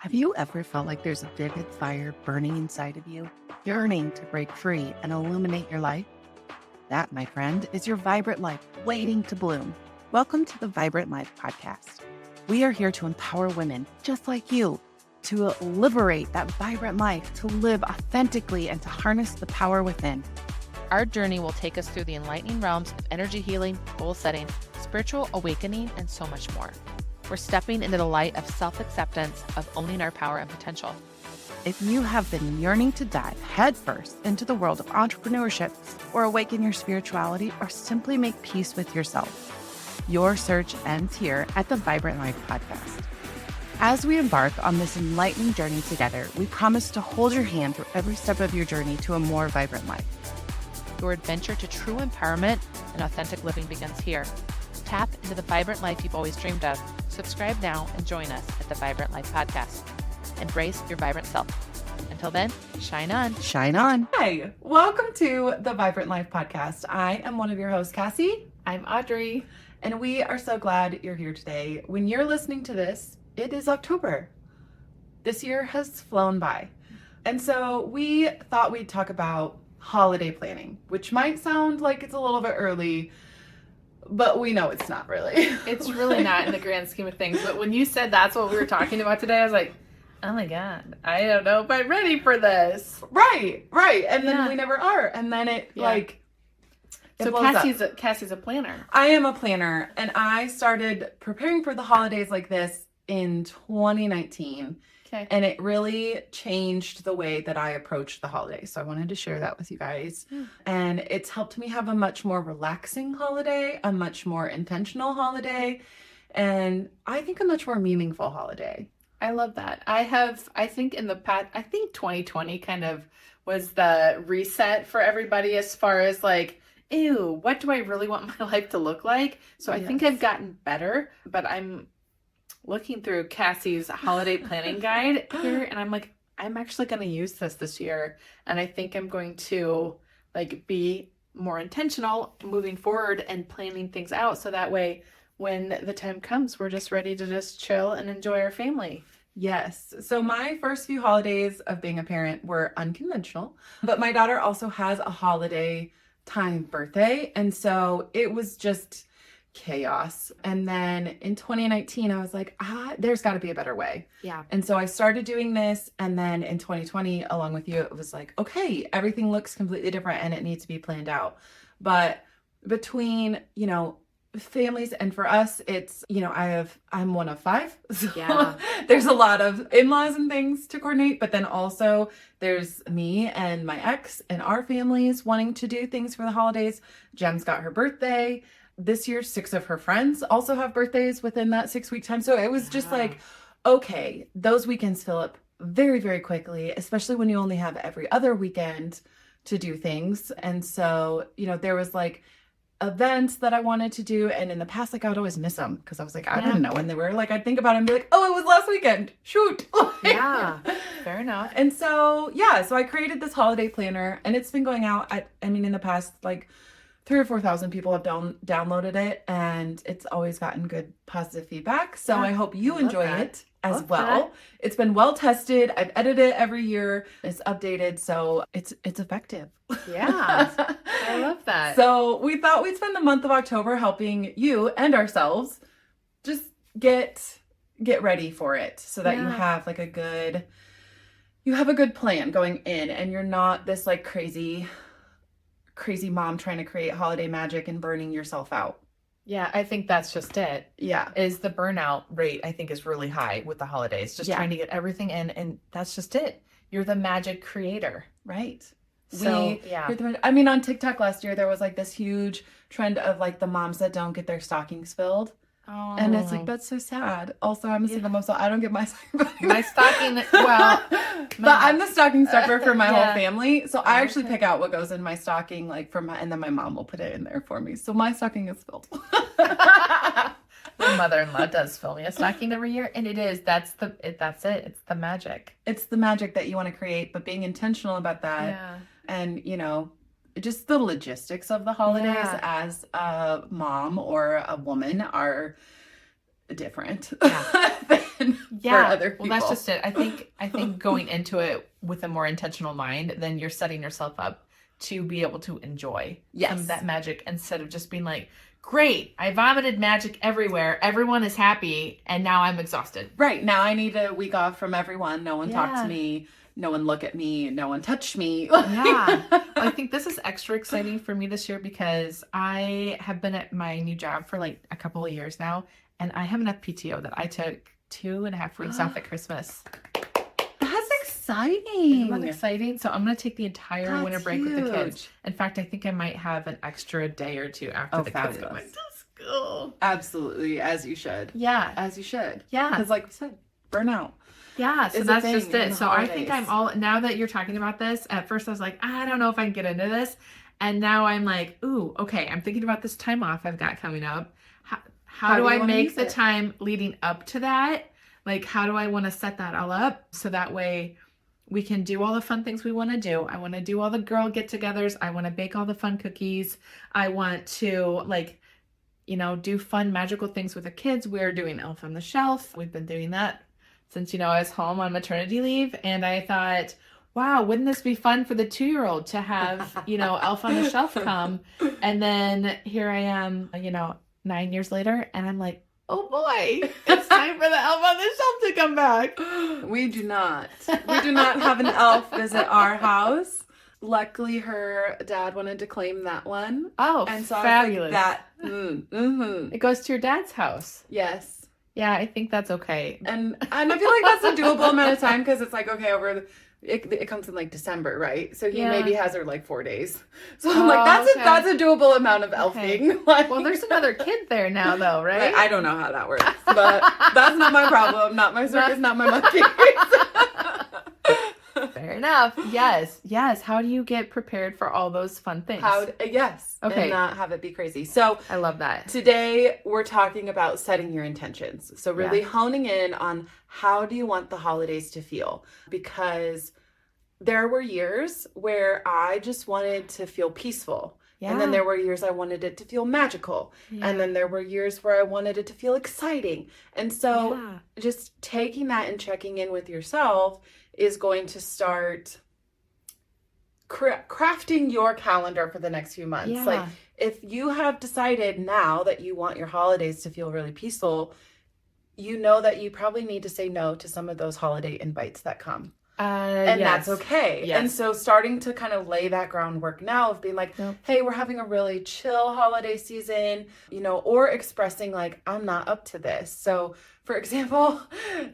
Have you ever felt like there's a vivid fire burning inside of you, yearning to break free and illuminate your life? That, my friend, is your vibrant life waiting to bloom. Welcome to the Vibrant Life Podcast. We are here to empower women just like you to liberate that vibrant life, to live authentically, and to harness the power within. Our journey will take us through the enlightening realms of energy healing, goal setting, spiritual awakening, and so much more. We're stepping into the light of self-acceptance, of owning our power and potential. If you have been yearning to dive headfirst into the world of entrepreneurship, or awaken your spirituality, or simply make peace with yourself, your search ends here at the Vibrant Life Podcast. As we embark on this enlightening journey together, we promise to hold your hand through every step of your journey to a more vibrant life. Your adventure to true empowerment and authentic living begins here. Tap into the vibrant life you've always dreamed of. Subscribe now and join us at the Vibrant Life Podcast. Embrace your vibrant self. Until then, shine on. Shine on. Hi, welcome to the Vibrant Life Podcast. I am one of your hosts, Cassie. I'm Audrey. And we are so glad you're here today. When you're listening to this, it is October. This year has flown by. And so we thought we'd talk about holiday planning, which might sound like it's a little bit early, but we know it's not really. It's really not in the grand scheme of things. But when you said that's what we were talking about today, I was like, oh my God, I don't know if I'm ready for this. Right. And then we never are. And then it So blows up. Cassie's a planner. I am a planner, and I started preparing for the holidays like this in 2019. Okay. And it really changed the way that I approached the holidays. So I wanted to share that with you guys. And it's helped me have a much more relaxing holiday, a much more intentional holiday, and I think a much more meaningful holiday. I love that. I think in the past, I think 2020 kind of was the reset for everybody as far as like, ew, what do I really want my life to look like? So I think I've gotten better, but I'm looking through Cassie's holiday planning guide here, and I'm like, I'm actually going to use this year, and I think I'm going to like be more intentional moving forward and planning things out, so that way when the time comes, we're just ready to just chill and enjoy our family. Yes. So my first few holidays of being a parent were unconventional, but my daughter also has a holiday time birthday, and so it was just chaos. And then in 2019, I was like, there's got to be a better way. Yeah. And so I started doing this. And then in 2020, along with you, it was like, okay, everything looks completely different and it needs to be planned out. But between, families, and for us, it's, I'm one of 5. So there's a lot of in-laws and things to coordinate, but then also there's me and my ex and our families wanting to do things for the holidays. Jem's got her birthday. This year, 6 of her friends also have birthdays within that 6-week time. So it was just like, okay, those weekends fill up very, very quickly, especially when you only have every other weekend to do things. And so, there was like events that I wanted to do. And in the past, like I would always miss them because I was like, I didn't know when they were. Like I'd think about it and be like, oh, it was last weekend. Shoot. Yeah, fair enough. And so, so I created this holiday planner, and it's been going out. In the past, like 3,000 or 4,000 people have downloaded it, and it's always gotten good positive feedback. So I hope you enjoy it as well. It's been well tested. I've edited it every year. It's updated, so it's effective. Yeah, I love that. So we thought we'd spend the month of October helping you and ourselves just get ready for it, so that you have like a good plan going in, and you're not this like crazy mom trying to create holiday magic and burning yourself out. Yeah, I think that's just it. Yeah. Is the burnout rate, I think, is really high with the holidays. Just trying to get everything in, and that's just it. You're the magic creator. Right. So, on TikTok last year, there was like this huge trend of like the moms that don't get their stockings filled. Oh. And it's like, that's so sad. Also, I'm a single mom, so I don't get my my stocking. Well, but I'm the stocking stuffer for my whole family. So I actually pick out what goes in my stocking, like and then my mom will put it in there for me. So my stocking is filled. My mother-in-law does fill me a stocking every year, and that's it. It's the magic. It's the magic that you want to create, but being intentional about that, and just the logistics of the holidays as a mom or a woman are different. happen for other people. Well, that's just it. I think going into it with a more intentional mind, then you're setting yourself up to be able to enjoy some of that magic instead of just being like, great, I vomited magic everywhere. Everyone is happy, and now I'm exhausted. Right. Now I need a week off from everyone. No one talked to me. No one look at me. No one touched me. Yeah. I think this is extra exciting for me this year because I have been at my new job for like a couple of years now, and I have enough PTO that I took 2.5 weeks off at Christmas. That's exciting. Isn't that exciting? So I'm going to take the entire winter break with the kids. In fact, I think I might have an extra day or two after the kids go into school. Absolutely. As you should. Yeah. As you should. Yeah. Because like we said, burnout. Yeah, so that's just it. So I think I'm all, now that you're talking about this, at first I was like, I don't know if I can get into this. And now I'm like, ooh, okay, I'm thinking about this time off I've got coming up. How do I make the time leading up to that? Like, how do I want to set that all up so that way we can do all the fun things we want to do? I want to do all the girl get-togethers. I want to bake all the fun cookies. I want to, like, you know, do fun magical things with the kids. We're doing Elf on the Shelf. We've been doing that since, you know, I was home on maternity leave. And I thought, wow, wouldn't this be fun for the 2-year-old to have, you know, Elf on the Shelf come? And then here I am, you know, 9 years later, and I'm like, oh boy, it's time for the Elf on the Shelf to come back. We do not. We do not have an elf visit our house. Luckily, her dad wanted to claim that one. Oh, and so fabulous. I was like, that. It goes to your dad's house. Yes. Yeah, I think that's okay. And I feel like that's a doable amount of time because it's like, okay, it comes in like December, right? So he maybe has her like 4 days. So I'm like, that's a doable amount of elfing. Okay. Like, well, there's another kid there now, though, right? I don't know how that works, but that's not my problem. Not my circus, not my monkeys. Fair enough. Yes. How do you get prepared for all those fun things? Yes. Okay. And not have it be crazy. So I love that. Today we're talking about setting your intentions. So really honing in on how do you want the holidays to feel? Because there were years where I just wanted to feel peaceful. Yeah. And then there were years I wanted it to feel magical. Yeah. And then there were years where I wanted it to feel exciting. And so just taking that and checking in with yourself is going to start crafting your calendar for the next few months. Yeah. Like if you have decided now that you want your holidays to feel really peaceful, you know that you probably need to say no to some of those holiday invites that come. And that's okay. Yes. And so starting to kind of lay that groundwork now of being like, hey, we're having a really chill holiday season, you know, or expressing like, I'm not up to this. So for example,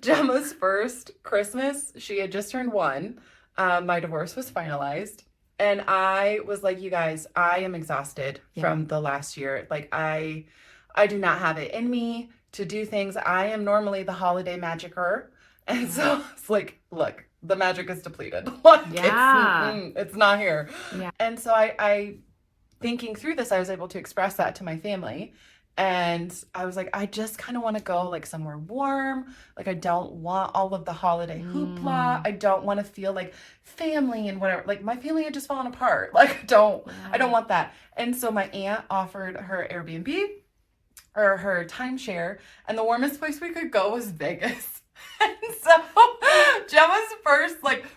Gemma's first Christmas, she had just turned 1. My divorce was finalized. And I was like, you guys, I am exhausted from the last year. Like I do not have it in me to do things. I am normally the holiday magicer. And so it's like, look, the magic is depleted. Like, it's not here. Yeah. And so I thinking through this, I was able to express that to my family. And I was like, I just kind of want to go like somewhere warm. Like I don't want all of the holiday hoopla. I don't want to feel like family and whatever. Like my family had just fallen apart. Like I don't want that. And so my aunt offered her Airbnb or her timeshare, and the warmest place we could go was Vegas. And so Gemma's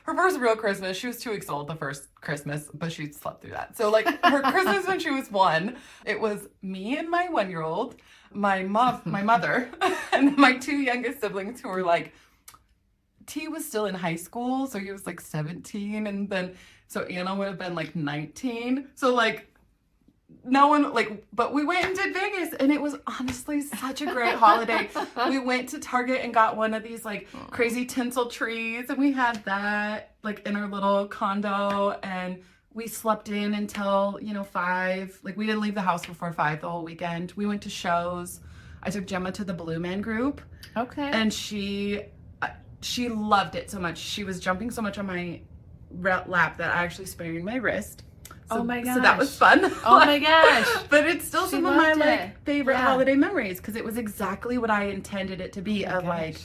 her first real Christmas, she was 2 weeks old the first Christmas, but she slept through that. So like her Christmas when she was 1, it was me and my 1-year-old, my mother, and my 2 youngest siblings who were like, T was still in high school, so he was like 17, and then so Anna would have been like 19. So like no one but we went and did Vegas, and it was honestly such a great holiday. We went to Target and got one of these like crazy tinsel trees, and we had that like in our little condo, and we slept in until 5. Like we didn't leave the house before 5 the whole weekend. We went to shows. I took Gemma to the Blue Man Group. Okay. And she loved it so much. She was jumping so much on my lap that I actually sprained my wrist. So, oh my gosh. So that was fun. Oh my gosh. But it's still some of my favorite holiday memories, because it was exactly what I intended it to be, of like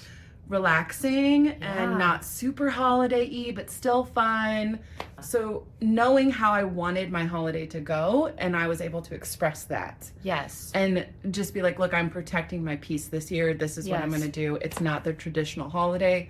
relaxing and not super holiday-y, but still fun. So knowing how I wanted my holiday to go, and I was able to express that. Yes. And just be like, look, I'm protecting my peace this year. This is what I'm going to do. It's not the traditional holiday,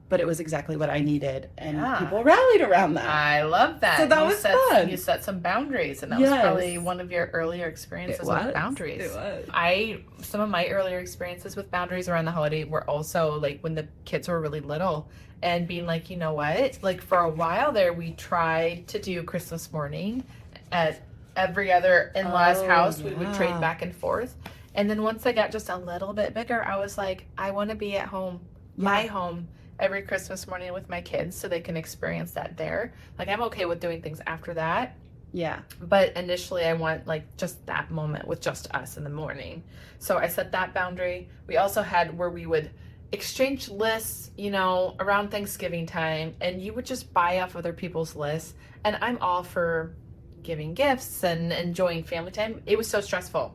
but it was exactly what I needed. And people rallied around that. I love that. So that was fun. You set some boundaries, and that was probably one of your earlier experiences with boundaries. It was. Some of my earlier experiences with boundaries around the holiday were also like when the kids were really little, and being like, you know what? Like for a while there, we tried to do Christmas morning at every other in-law's house. We would trade back and forth. And then once I got just a little bit bigger, I was like, I want to be at home, my home, every Christmas morning with my kids so they can experience that there. Like I'm okay with doing things after that. Yeah. But initially I want like just that moment with just us in the morning. So I set that boundary. We also had where we would exchange lists, you know, around Thanksgiving time, and you would just buy off other people's lists. And I'm all for giving gifts and enjoying family time. It was so stressful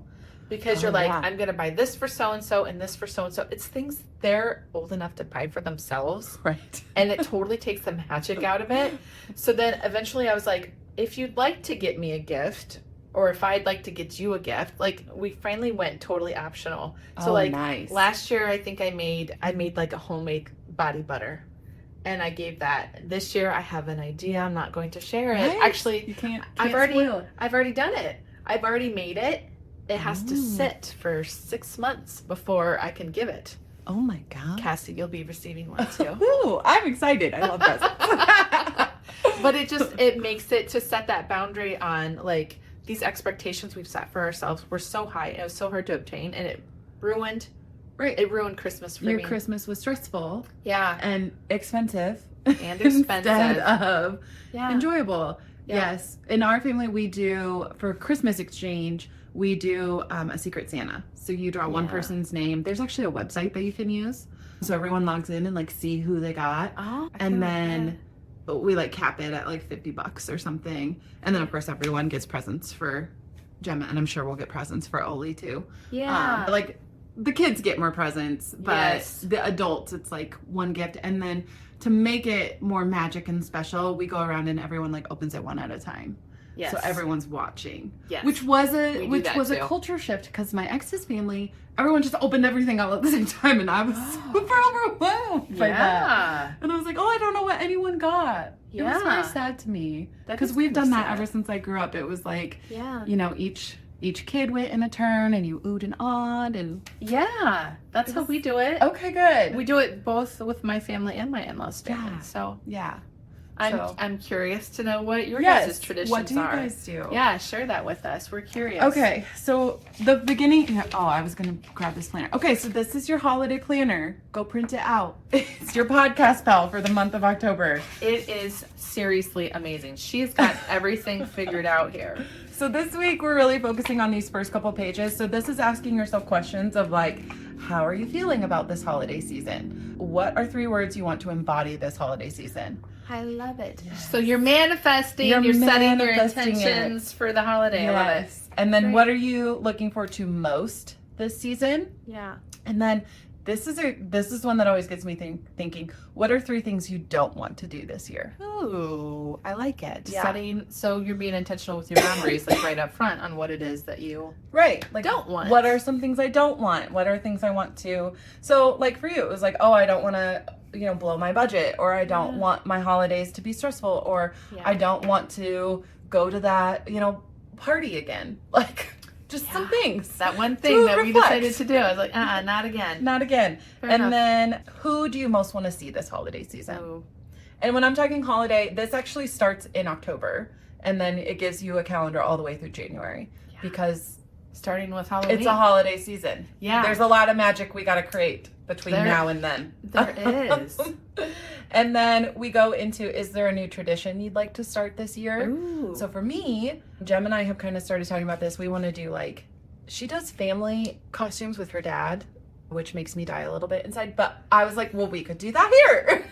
because you're like, I'm going to buy this for so-and-so and this for so-and-so. It's things they're old enough to buy for themselves. Right. And it totally takes the magic out of it. So then eventually I was like, if you'd like to get me a gift, or if I'd like to get you a gift, like we finally went totally optional. So nice. Last year, I think I made like a homemade body butter, and I gave that. This year I have an idea. I'm not going to share it. Nice. Actually, You can't I've spoil it. already done it. I've already made it. It has to sit for 6 months before I can give it. Oh my God. Cassie, you'll be receiving one too. Ooh, I'm excited. I love presents. But it makes it to set that boundary on like these expectations we've set for ourselves were so high. It was so hard to obtain, and it ruined Christmas for me. Your Christmas was stressful. Yeah. And expensive. And expensive. Instead of enjoyable. Yeah. Yes. In our family, we do, for Christmas exchange, we do a Secret Santa. So you draw one person's name. There's actually a website that you can use. So everyone logs in and like see who they got. Oh, and then we like cap it at like $50 or something. And then of course everyone gets presents for Gemma, and I'm sure we'll get presents for Oli too. Yeah. But like the kids get more presents, but the adults, it's like one gift. And then to make it more magic and special, we go around and everyone like opens it one at a time. Yes. So everyone's watching. Yes. Which was a too. culture shift, because my ex's family, everyone just opened everything all at the same time, and I was super overwhelmed by that. And I was like, I don't know what anyone got. It was very sad to me, because we've done that ever since I grew up. It was like, you know, each kid went in a turn, and you oohed and awed, and that's how we do it. Okay, good. We do it both with my family and my in-laws' family. Yeah. So yeah. I'm curious to know what your guys' traditions are. What do you guys do? Yeah, share that with us. We're curious. Okay, so the beginning. Oh, I was gonna grab this planner. Okay, so this is your holiday planner. Go print it out. It's your podcast pal for the month of October. It is seriously amazing. She's got everything figured out here. So this week we're really focusing on these first couple pages. So this is asking yourself questions of like, how are you feeling about this holiday season? What are 3 words you want to embody this holiday season? I love it. Yes. So you're manifesting, you're setting your intentions for the holiday. I love it. And then what are you looking forward to most this season? Yeah. And then this is one that always gets me thinking, what are 3 things you don't want to do this year? Ooh, I like it. Yeah. So you're being intentional with your boundaries, like right up front on what it is that you don't want. What are some things I don't want? What are things I want to? So like for you, it was like, I don't want to, blow my budget, or I don't want my holidays to be stressful, or I don't want to go to that, party again. Like just some things. That one thing that we decided to do. I was like, not again. Not again. Fair enough. Then who do you most want to see this holiday season? Oh. And when I'm talking holiday, this actually starts in October, and then it gives you a calendar all the way through January, because starting with Halloween. It's a holiday season. Yeah. There's a lot of magic we got to create between now and then. There is. And then we go into, is there a new tradition you'd like to start this year? Ooh. So for me, Jem and I have kind of started talking about this. We want to do she does family costumes with her dad, which makes me die a little bit inside. But I was like, well, we could do that here.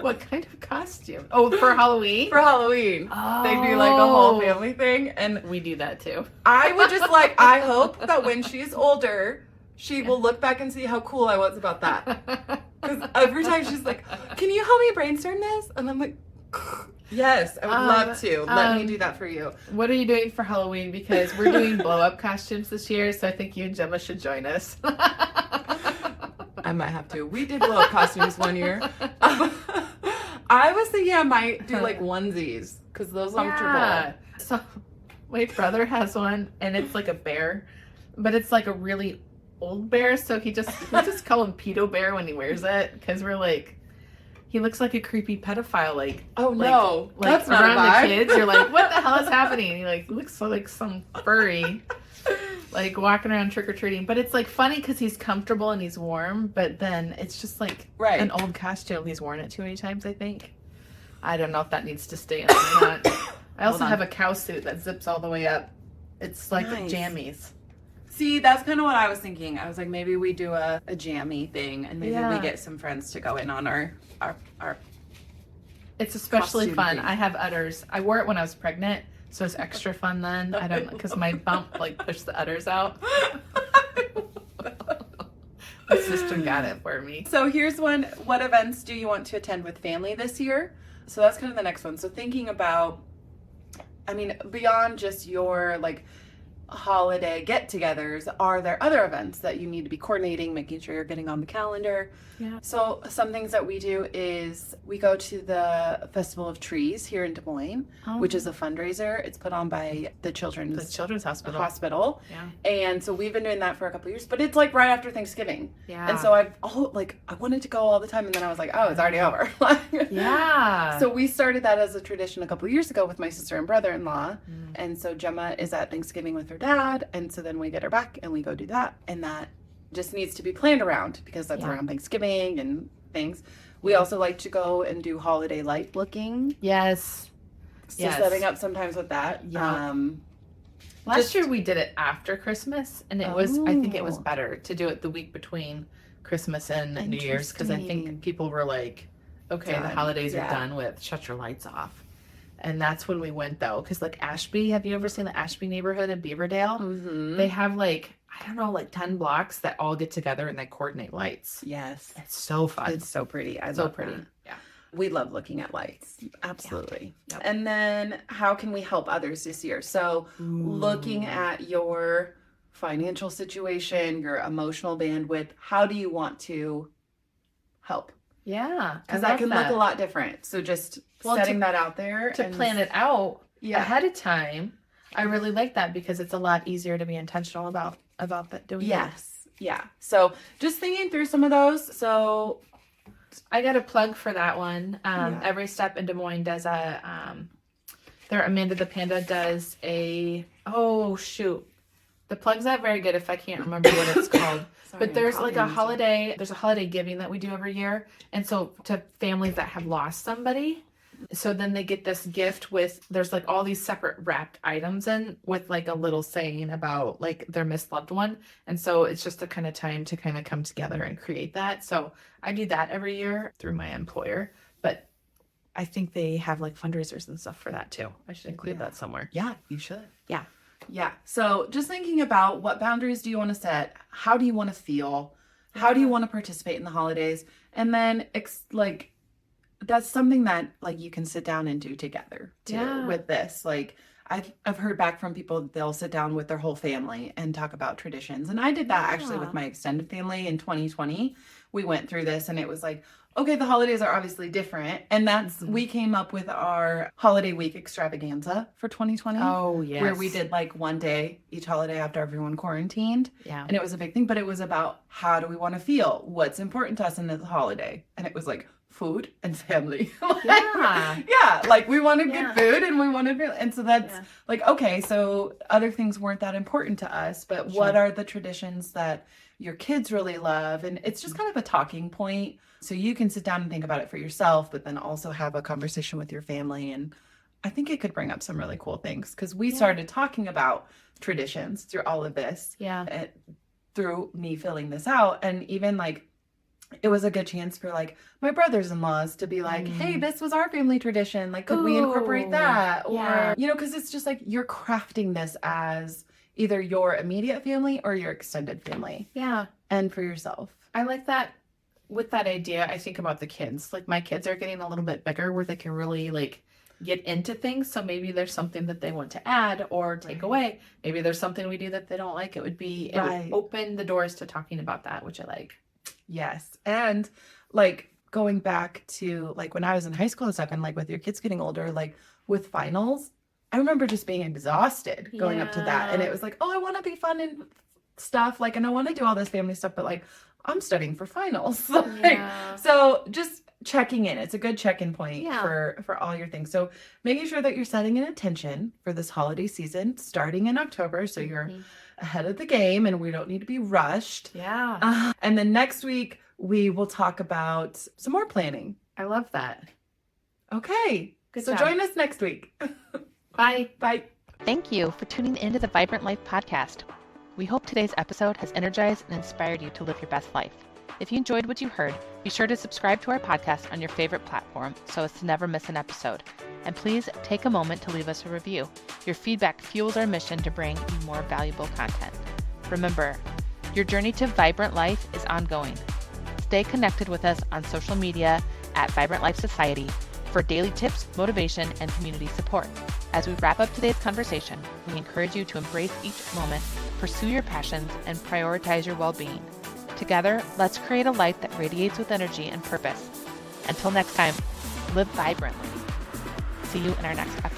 What kind of costume? Oh, for Halloween? For Halloween. Oh. They do a whole family thing. And we do that too. I would just I hope that when she's older, she will look back and see how cool I was about that. Because every time she's like, can you help me brainstorm this? And I'm like, yes, I would love to. Let me do that for you. What are you doing for Halloween? Because we're doing blow-up costumes this year, so I think you and Gemma should join us. I might have to. We did blow-up costumes one year. I was thinking I might do like onesies, because those are comfortable. So my brother has one, and it's like a bear, but it's like a really old bear, so we just call him Pedo Bear when he wears it, because we're like, he looks like a creepy pedophile, like, oh no, like that's not around a vibe. the kids. You're like, what the hell is happening? And he like looks like some furry, like walking around trick or treating. But it's like funny because he's comfortable and he's warm, but then it's just like an old costume. He's worn it too many times, I think. I don't know if that needs to stay on or not. I also have a cow suit that zips all the way up. It's like jammies. See, that's kind of what I was thinking. I was like, maybe we do a jammy thing, and maybe we get some friends to go in on our It's especially fun. thing. I have udders. I wore it when I was pregnant, so it's extra fun then. I don't know, because my bump like pushed the udders out. My sister got it for me. So here's one. What events do you want to attend with family this year? So that's kind of the next one. So thinking about, I mean, beyond just your like holiday get-togethers, are there other events that you need to be coordinating, making sure you're getting on the calendar? Yeah. So some things that we do is we go to the Festival of Trees here in Des Moines, which is a fundraiser. It's put on by the Children's Hospital. Yeah. And so we've been doing that for a couple of years, but it's like right after Thanksgiving. Yeah. And so I wanted to go all the time, and then I was like, oh, it's already over. Yeah. So we started that as a tradition a couple of years ago with my sister and brother-in-law. And so Gemma is at Thanksgiving with her dad, and so then we get her back and we go do that, and that just needs to be planned around because that's around Thanksgiving and things. We also like to go and do holiday light looking. Yes. So setting up sometimes with that. Yeah. Last year we did it after Christmas, and it was, I think it was better to do it the week between Christmas and New Year's, because I think people were like, okay, the holidays are done with, shut your lights off. And that's when we went, though, because like Ashby, have you ever seen the Ashby neighborhood in Beaverdale? Mm-hmm. They have like, I don't know, like 10 blocks that all get together and they coordinate lights. Yes. It's so fun. It's so pretty. I so love pretty. That. Yeah. We love looking at lights. Absolutely. Yep. And then how can we help others this year? So looking at your financial situation, your emotional bandwidth, how do you want to help? Yeah. Because that can look a lot different. So just setting that out there. To plan it out ahead of time. I really like that because it's a lot easier to be intentional about that doing. Yes. Yeah. So just thinking through some of those. So I got a plug for that one. Every Step in Des Moines does Amanda the Panda does the plug's not very good if I can't remember what it's called. But there's like a holiday giving that we do every year. And so to families that have lost somebody, so then they get this gift there's like all these separate wrapped items in with like a little saying about like their missed loved one. And so it's just a kind of time to kind of come together and create that. So I do that every year through my employer, but I think they have like fundraisers and stuff for that too. I should include that somewhere. Yeah, you should. Yeah. Yeah. So just thinking about what boundaries do you want to set? How do you want to feel? How do you want to participate in the holidays? And then that's something that like you can sit down and do together too with this. Like I've heard back from people, they'll sit down with their whole family and talk about traditions. And I did that actually with my extended family in 2020. We went through this and it was like, okay, the holidays are obviously different. And we came up with our holiday week extravaganza for 2020. Oh, yes. Where we did like one day each holiday after everyone quarantined. Yeah. And it was a big thing, but it was about how do we want to feel? What's important to us in this holiday? And it was like food and family. Like we wanted good food and we wanted, and so that's like, okay, so other things weren't that important to us, but what are the traditions that your kids really love? And it's just kind of a talking point. So you can sit down and think about it for yourself, but then also have a conversation with your family. And I think it could bring up some really cool things because we started talking about traditions through all of this. Yeah. Through me filling this out. And even like, it was a good chance for like my brothers-in-laws to be like, hey, this was our family tradition. Like, could we incorporate that? Or, you know, because it's just like you're crafting this as either your immediate family or your extended family. Yeah. And for yourself. I like that. With that idea, I think about the kids. Like my kids are getting a little bit bigger where they can really like get into things. So maybe there's something that they want to add or take away. Maybe there's something we do that they don't like. It would open the doors to talking about that, which I like. Yes. And like going back to like when I was in high school and stuff, and like with your kids getting older, like with finals, I remember just being exhausted going up to that. And it was like, oh, I want to be fun and stuff. Like, and I want to do all this family stuff, but like I'm studying for finals. So just checking in. It's a good check-in point for all your things. So making sure that you're setting an intention for this holiday season starting in October. So you're ahead of the game and we don't need to be rushed. Yeah. And then next week we will talk about some more planning. I love that. Okay. Good so job. join us next week. Bye. Bye. Thank you for tuning into the Vibrant Life podcast. We hope today's episode has energized and inspired you to live your best life. If you enjoyed what you heard, be sure to subscribe to our podcast on your favorite platform so as to never miss an episode. And please take a moment to leave us a review. Your feedback fuels our mission to bring you more valuable content. Remember, your journey to Vibrant Life is ongoing. Stay connected with us on social media at Vibrant Life Society for daily tips, motivation, and community support. As we wrap up today's conversation, we encourage you to embrace each moment, pursue your passions, and prioritize your well-being. Together, let's create a life that radiates with energy and purpose. Until next time, live vibrantly. See you in our next episode.